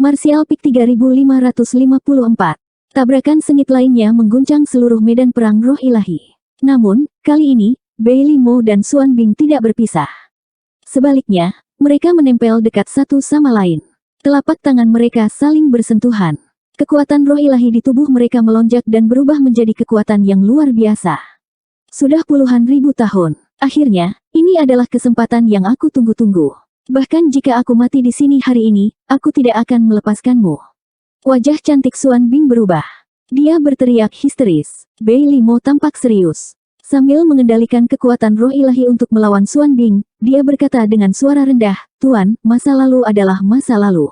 Martial Peak 3554. Tabrakan sengit lainnya mengguncang seluruh medan perang roh ilahi. Namun, kali ini, Bailey Mo dan Xuan Bing tidak berpisah. Sebaliknya, mereka menempel dekat satu sama lain. Telapak tangan mereka saling bersentuhan. Kekuatan roh ilahi di tubuh mereka melonjak dan berubah menjadi kekuatan yang luar biasa. Sudah puluhan ribu tahun. Akhirnya, ini adalah kesempatan yang aku tunggu-tunggu. Bahkan jika aku mati di sini hari ini, aku tidak akan melepaskanmu. Wajah cantik Xuan Bing berubah. Dia berteriak histeris. Bailey Mo tampak serius. Sambil mengendalikan kekuatan roh ilahi untuk melawan Xuan Bing, dia berkata dengan suara rendah, "Tuan, masa lalu adalah masa lalu.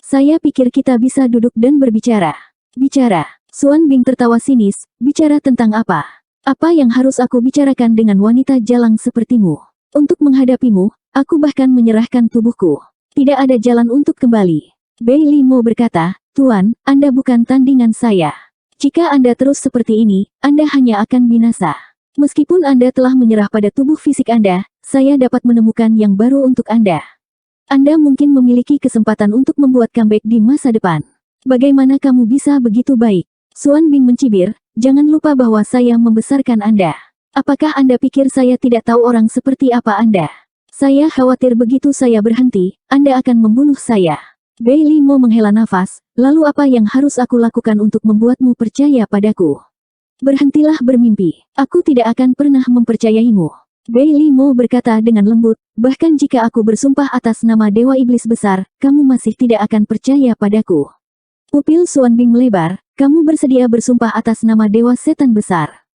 Saya pikir kita bisa duduk dan berbicara." Bicara. Xuan Bing tertawa sinis, bicara tentang apa? Apa yang harus aku bicarakan dengan wanita jalang sepertimu? Untuk menghadapimu, aku bahkan menyerahkan tubuhku. Tidak ada jalan untuk kembali. Bailey Mo berkata, "Tuan, Anda bukan tandingan saya. Jika Anda terus seperti ini, Anda hanya akan binasa. Meskipun Anda telah menyerah pada tubuh fisik Anda, saya dapat menemukan yang baru untuk Anda. Anda mungkin memiliki kesempatan untuk membuat comeback di masa depan. Bagaimana kamu bisa begitu baik?" Xuan Bing mencibir, "Jangan lupa bahwa saya membesarkan Anda. Apakah Anda pikir saya tidak tahu orang seperti apa Anda? Saya khawatir begitu saya berhenti, Anda akan membunuh saya." Bailey Mo menghela nafas, "Lalu apa yang harus aku lakukan untuk membuatmu percaya padaku?" "Berhentilah bermimpi. Aku tidak akan pernah mempercayaimu." Bailey Mo berkata dengan lembut, "Bahkan jika aku bersumpah atas nama Dewa Iblis Besar, kamu masih tidak akan percaya padaku." Pupil Xuan Bing melebar, "Kamu bersedia bersumpah atas nama Dewa Setan Besar?"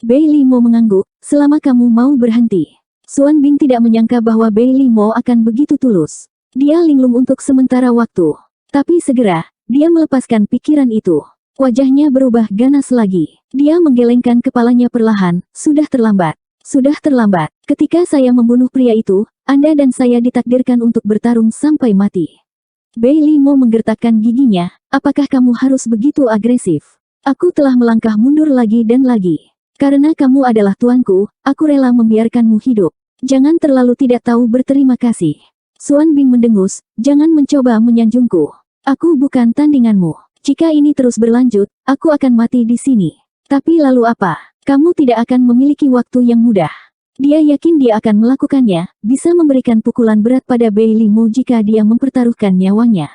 Bailey Mo mengangguk, "Selama kamu mau berhenti." Xuan Bing tidak menyangka bahwa Bailey Mo akan begitu tulus. Dia linglung untuk sementara waktu. Tapi segera, dia melepaskan pikiran itu. Wajahnya berubah ganas lagi. Dia menggelengkan kepalanya perlahan, "Sudah terlambat. Sudah terlambat. Ketika saya membunuh pria itu, Anda dan saya ditakdirkan untuk bertarung sampai mati." Bailey Mo menggertakkan giginya, "Apakah kamu harus begitu agresif? Aku telah melangkah mundur lagi dan lagi. Karena kamu adalah tuanku, aku rela membiarkanmu hidup. Jangan terlalu tidak tahu berterima kasih." Xuan Bing mendengus, "Jangan mencoba menyanjungku. Aku bukan tandinganmu. Jika ini terus berlanjut, aku akan mati di sini. Tapi lalu apa? Kamu tidak akan memiliki waktu yang mudah." Dia yakin dia akan melakukannya, bisa memberikan pukulan berat pada Bailey Mo jika dia mempertaruhkan nyawanya.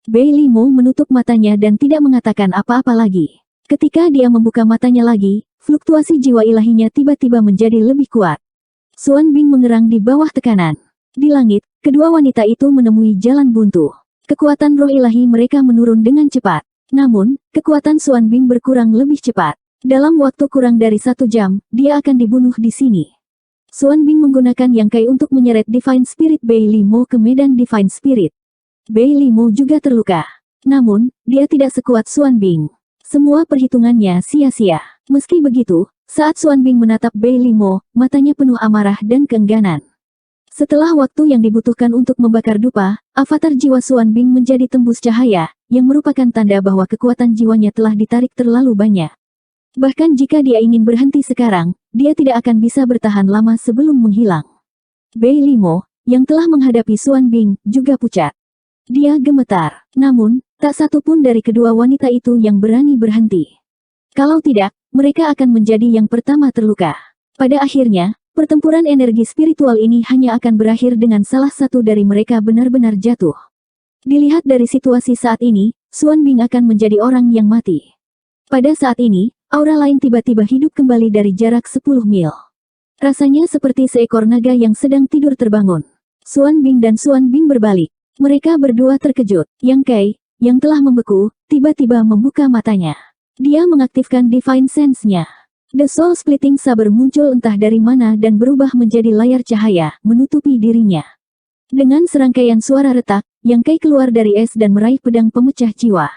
Bailey Mo menutup matanya dan tidak mengatakan apa-apa lagi. Ketika dia membuka matanya lagi, fluktuasi jiwa ilahinya tiba-tiba menjadi lebih kuat. Xuan Bing mengerang di bawah tekanan. Di langit, kedua wanita itu menemui jalan buntu. Kekuatan roh ilahi mereka menurun dengan cepat. Namun, kekuatan Xuan Bing berkurang lebih cepat. Dalam waktu kurang dari 1 jam, dia akan dibunuh di sini. Xuan Bing menggunakan Yang Kai untuk menyeret Divine Spirit Bailey Mo ke medan Divine Spirit. Bailey Mo juga terluka. Namun, dia tidak sekuat Xuan Bing. Semua perhitungannya sia-sia. Meski begitu, saat Xuan Bing menatap Bailey Mo, matanya penuh amarah dan keengganan. Setelah waktu yang dibutuhkan untuk membakar dupa, avatar jiwa Xuan Bing menjadi tembus cahaya, yang merupakan tanda bahwa kekuatan jiwanya telah ditarik terlalu banyak. Bahkan jika dia ingin berhenti sekarang, dia tidak akan bisa bertahan lama sebelum menghilang. Bailey Mo, yang telah menghadapi Xuan Bing, juga pucat. Dia gemetar. Namun, tak satu pun dari kedua wanita itu yang berani berhenti. Kalau tidak, mereka akan menjadi yang pertama terluka. Pada akhirnya, pertempuran energi spiritual ini hanya akan berakhir dengan salah satu dari mereka benar-benar jatuh. Dilihat dari situasi saat ini, Xuan Bing akan menjadi orang yang mati. Pada saat ini, aura lain tiba-tiba hidup kembali dari jarak 10 mil. Rasanya seperti seekor naga yang sedang tidur terbangun. Xuan Bing dan Xuan Bing berbalik. Mereka berdua terkejut. Yang Kai, yang telah membeku, tiba-tiba membuka matanya. Dia mengaktifkan Divine Sense-nya. The Soul Splitting Saber muncul entah dari mana dan berubah menjadi layar cahaya, menutupi dirinya. Dengan serangkaian suara retak, Yang Kai keluar dari es dan meraih pedang pemecah jiwa.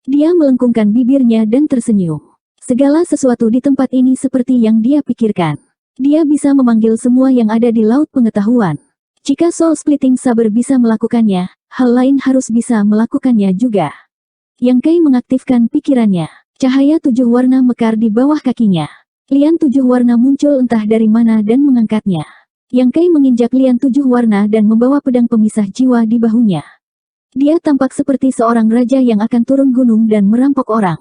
Dia melengkungkan bibirnya dan tersenyum. Segala sesuatu di tempat ini seperti yang dia pikirkan. Dia bisa memanggil semua yang ada di laut pengetahuan. Jika Soul Splitting Saber bisa melakukannya, hal lain harus bisa melakukannya juga. Yang Kai mengaktifkan pikirannya. Cahaya 7 warna mekar di bawah kakinya. Lian 7 warna muncul entah dari mana dan mengangkatnya. Yang Kai menginjak lian 7 warna dan membawa pedang pemisah jiwa di bahunya. Dia tampak seperti seorang raja yang akan turun gunung dan merampok orang.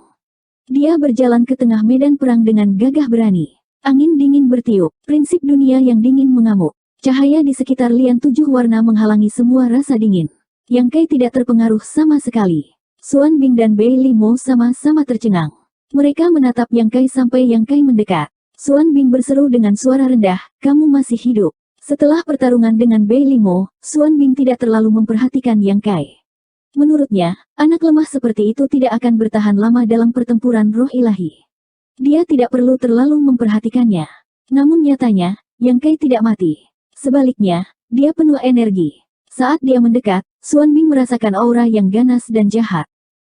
Dia berjalan ke tengah medan perang dengan gagah berani. Angin dingin bertiup, prinsip dunia yang dingin mengamuk. Cahaya di sekitar Lian 7 warna menghalangi semua rasa dingin. Yang Kai tidak terpengaruh sama sekali. Xuan Bing dan Bei Limo sama-sama tercengang. Mereka menatap Yang Kai sampai Yang Kai mendekat. Xuan Bing berseru dengan suara rendah, "Kamu masih hidup." Setelah pertarungan dengan Bei Limo, Xuan Bing tidak terlalu memperhatikan Yang Kai. Menurutnya, anak lemah seperti itu tidak akan bertahan lama dalam pertempuran roh ilahi. Dia tidak perlu terlalu memperhatikannya. Namun nyatanya, Yang Kai tidak mati. Sebaliknya, dia penuh energi. Saat dia mendekat, Xuan Bing merasakan aura yang ganas dan jahat.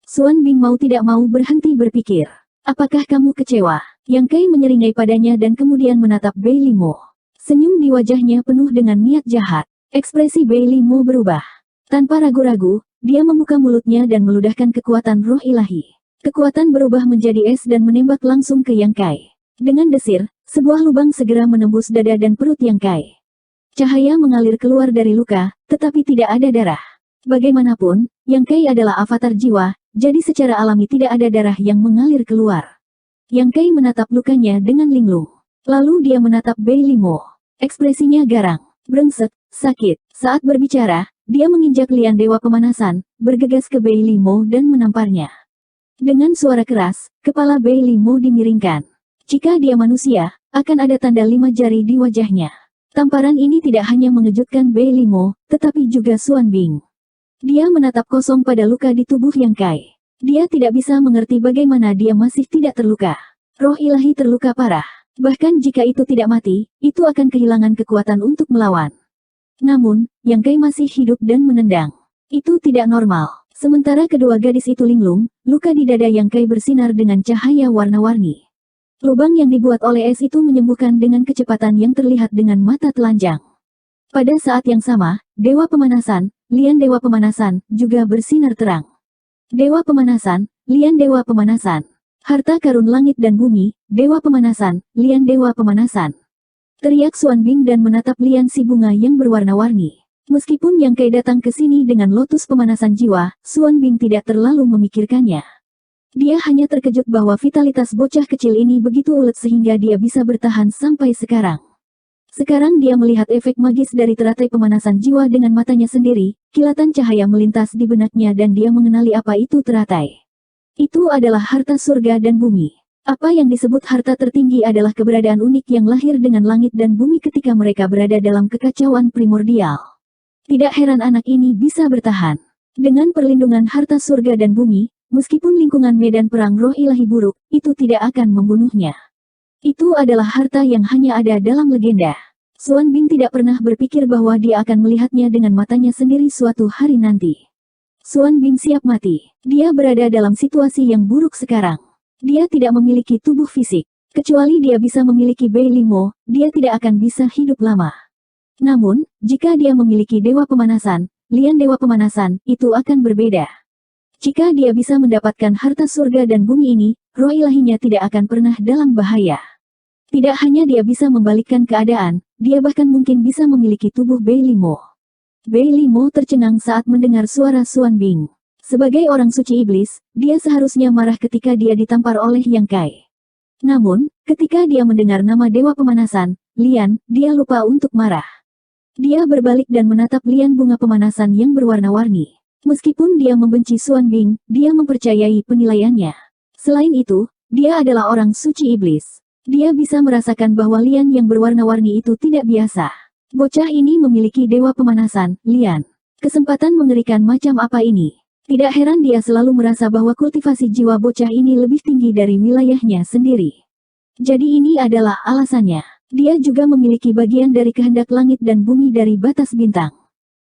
Xuan Bing mau tidak mau berhenti berpikir. "Apakah kamu kecewa?" Yang Kai menyeringai padanya dan kemudian menatap Bei Limo. Senyum di wajahnya penuh dengan niat jahat. Ekspresi Bei Limo berubah. Tanpa ragu-ragu, dia membuka mulutnya dan meludahkan kekuatan roh ilahi. Kekuatan berubah menjadi es dan menembak langsung ke Yang Kai. Dengan desir, sebuah lubang segera menembus dada dan perut Yang Kai. Cahaya mengalir keluar dari luka, tetapi tidak ada darah. Bagaimanapun, Yang Kai adalah avatar jiwa, jadi secara alami tidak ada darah yang mengalir keluar. Yang Kai menatap lukanya dengan linglung. Lalu dia menatap Bei Limo. Ekspresinya garang, brengsek, sakit. Saat berbicara, dia menginjak lian dewa pemanasan, bergegas ke Bei Limo dan menamparnya. Dengan suara keras, kepala Bei Limo dimiringkan. Jika dia manusia, akan ada tanda 5 jari di wajahnya. Tamparan ini tidak hanya mengejutkan Bei Limo, tetapi juga Xuan Bing. Dia menatap kosong pada luka di tubuh Yang Kai. Dia tidak bisa mengerti bagaimana dia masih tidak terluka. Roh ilahi terluka parah. Bahkan jika itu tidak mati, itu akan kehilangan kekuatan untuk melawan. Namun, Yang Kai masih hidup dan menendang. Itu tidak normal. Sementara kedua gadis itu linglung, luka di dada Yang Kai bersinar dengan cahaya warna-warni. Lubang yang dibuat oleh es itu menyembuhkan dengan kecepatan yang terlihat dengan mata telanjang. Pada saat yang sama, Dewa Pemanasan, Lian Dewa Pemanasan, juga bersinar terang. Dewa Pemanasan, Lian Dewa Pemanasan. Harta karun langit dan bumi, Dewa Pemanasan, Lian Dewa Pemanasan. Teriak Xuan Bing dan menatap Lian si bunga yang berwarna-warni. Meskipun Yang Kai datang ke sini dengan lotus pemanasan jiwa, Xuan Bing tidak terlalu memikirkannya. Dia hanya terkejut bahwa vitalitas bocah kecil ini begitu ulet sehingga dia bisa bertahan sampai sekarang. Sekarang dia melihat efek magis dari teratai pemanasan jiwa dengan matanya sendiri, kilatan cahaya melintas di benaknya dan dia mengenali apa itu teratai. Itu adalah harta surga dan bumi. Apa yang disebut harta tertinggi adalah keberadaan unik yang lahir dengan langit dan bumi ketika mereka berada dalam kekacauan primordial. Tidak heran anak ini bisa bertahan. Dengan perlindungan harta surga dan bumi, meskipun lingkungan medan perang roh ilahi buruk, itu tidak akan membunuhnya. Itu adalah harta yang hanya ada dalam legenda. Xuan Bing tidak pernah berpikir bahwa dia akan melihatnya dengan matanya sendiri suatu hari nanti. Xuan Bing siap mati. Dia berada dalam situasi yang buruk sekarang. Dia tidak memiliki tubuh fisik. Kecuali dia bisa memiliki Bei Limo, dia tidak akan bisa hidup lama. Namun, jika dia memiliki Dewa Pemanasan, Lian Dewa Pemanasan, itu akan berbeda. Jika dia bisa mendapatkan harta surga dan bumi ini, roh ilahinya tidak akan pernah dalam bahaya. Tidak hanya dia bisa membalikkan keadaan, dia bahkan mungkin bisa memiliki tubuh Bei Limo. Bei Limo tercengang saat mendengar suara Xuan Bing. Sebagai orang suci iblis, dia seharusnya marah ketika dia ditampar oleh Yang Kai. Namun, ketika dia mendengar nama Dewa Pemanasan, Lian, dia lupa untuk marah. Dia berbalik dan menatap Lian bunga pemanasan yang berwarna-warni. Meskipun dia membenci Xuan Bing, dia mempercayai penilaiannya. Selain itu, dia adalah orang suci iblis. Dia bisa merasakan bahwa Lian yang berwarna-warni itu tidak biasa. Bocah ini memiliki Dewa Pemanasan, Lian. Kesempatan mengerikan macam apa ini? Tidak heran dia selalu merasa bahwa kultivasi jiwa bocah ini lebih tinggi dari wilayahnya sendiri. Jadi ini adalah alasannya. Dia juga memiliki bagian dari kehendak langit dan bumi dari batas bintang.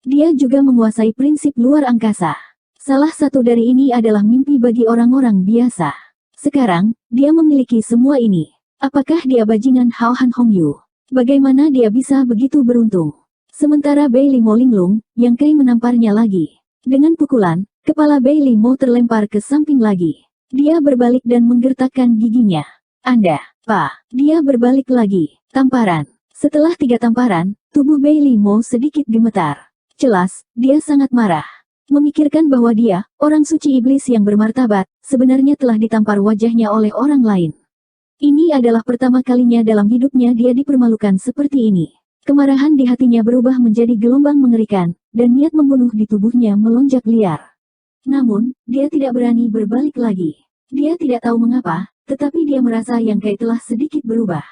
Dia juga menguasai prinsip luar angkasa. Salah satu dari ini adalah mimpi bagi orang-orang biasa. Sekarang, dia memiliki semua ini. Apakah dia bajingan Hao Han Hongyu? Bagaimana dia bisa begitu beruntung? Sementara Bei Limo linglung, Yang Kai menamparnya lagi. Dengan pukulan, kepala Bei Limo terlempar ke samping lagi. Dia berbalik dan menggertakkan giginya. Anda, Pak. Dia berbalik lagi. Tamparan. Setelah 3 tamparan, tubuh Bei Limo sedikit gemetar. Jelas, dia sangat marah. Memikirkan bahwa dia, orang suci iblis yang bermartabat, sebenarnya telah ditampar wajahnya oleh orang lain. Ini adalah pertama kalinya dalam hidupnya dia dipermalukan seperti ini. Kemarahan di hatinya berubah menjadi gelombang mengerikan, dan niat membunuh di tubuhnya melonjak liar. Namun, dia tidak berani berbalik lagi. Dia tidak tahu mengapa, tetapi dia merasa Yang Kai telah sedikit berubah.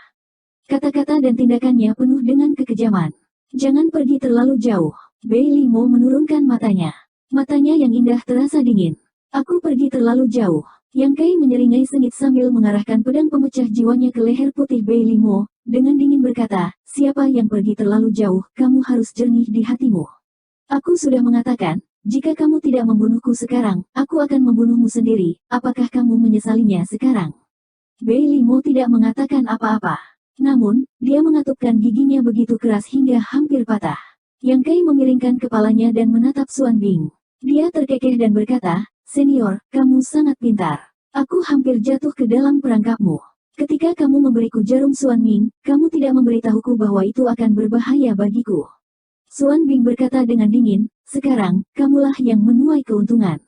Kata-kata dan tindakannya penuh dengan kekejaman. Jangan pergi terlalu jauh. Bailey Mo menurunkan matanya. Matanya yang indah terasa dingin. Aku pergi terlalu jauh. Yang Kai menyeringai sengit sambil mengarahkan pedang pemecah jiwanya ke leher putih Bailey Mo, dengan dingin berkata, siapa yang pergi terlalu jauh, kamu harus jernih di hatimu. Aku sudah mengatakan, jika kamu tidak membunuhku sekarang, aku akan membunuhmu sendiri, apakah kamu menyesalinya sekarang? Bailey Mo tidak mengatakan apa-apa. Namun, dia mengatupkan giginya begitu keras hingga hampir patah. Yang Kai memiringkan kepalanya dan menatap Xuan Bing. Dia terkekeh dan berkata, senior, kamu sangat pintar. Aku hampir jatuh ke dalam perangkapmu. Ketika kamu memberiku jarum Xuan Bing, kamu tidak memberitahuku bahwa itu akan berbahaya bagiku. Xuan Bing berkata dengan dingin, sekarang, kamulah yang menuai keuntungan.